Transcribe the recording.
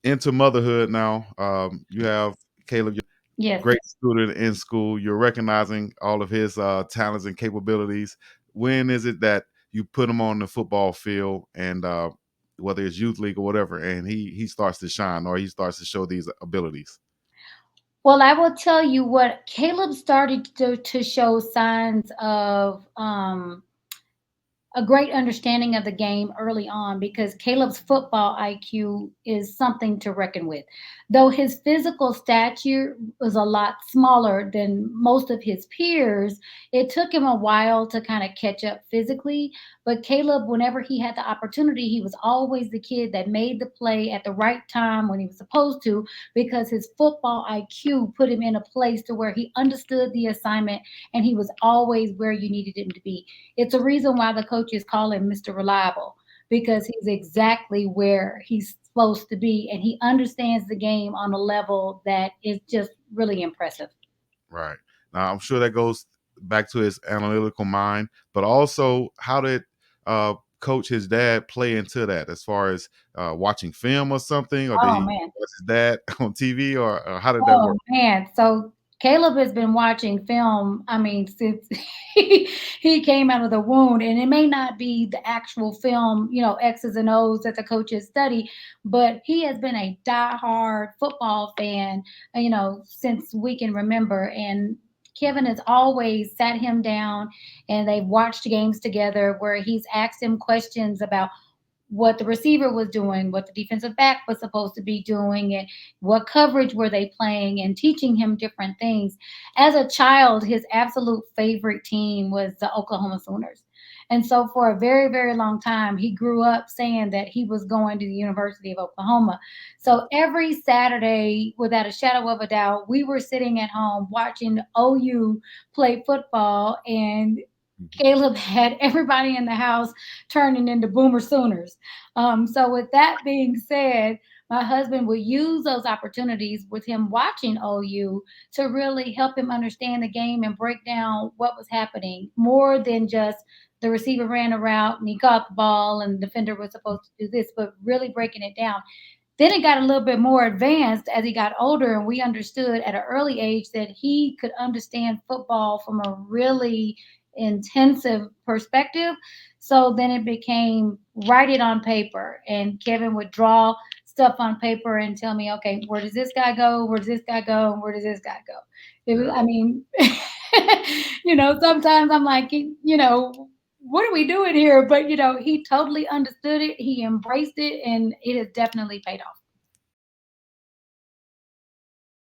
into motherhood now. You have Caleb, Yes. great student in school. You're recognizing all of his talents and capabilities. When is it that you put him on the football field and whether it's youth league or whatever, and he starts to shine or he starts to show these abilities? Well, I will tell you what Caleb started to show signs of a great understanding of the game early on because Caleb's football IQ is something to reckon with. Though his physical stature was a lot smaller than most of his peers, it took him a while to kind of catch up physically. But Caleb, whenever he had the opportunity, he was always the kid that made the play at the right time when he was supposed to because his football IQ put him in a place to where he understood the assignment and he was always where you needed him to be. It's a reason why the coaches call him Mr. Reliable because he's exactly where he's supposed to be and he understands the game on a level that is just really impressive. Right. Now, I'm sure that goes back to his analytical mind, but also how did coach his dad play into that as far as watching film or something, or did Oh he man. watch his dad on TV, or how did that Oh work? man. So Caleb has been watching film, I mean, since he came out of the womb. And it may not be the actual film, X's and O's that the coaches study, but he has been a diehard football fan, since we can remember. And Kevin has always sat him down and they've watched games together where he's asked him questions about what the receiver was doing, what the defensive back was supposed to be doing, and what coverage were they playing, and teaching him different things. As a child, his absolute favorite team was the Oklahoma Sooners. And so for a very, very long time, he grew up saying that he was going to the University of Oklahoma. So every Saturday, without a shadow of a doubt, we were sitting at home watching OU play football, and Mhm. Caleb had everybody in the house turning into Boomer Sooners. So, with that being said, my husband would use those opportunities with him watching OU to really help him understand the game and break down what was happening more than just the receiver ran a route and he caught the ball and the defender was supposed to do this, but really breaking it down. Then it got a little bit more advanced as he got older, and we understood at an early age that he could understand football from a really intensive perspective. So then it became write it on paper, and Kevin would draw stuff on paper and tell me, okay, where does this guy go? Where does this guy go? And where does this guy go? It was, Yeah. I mean, sometimes I'm like, what are we doing here? But he totally understood it. He embraced it, and it has definitely paid off.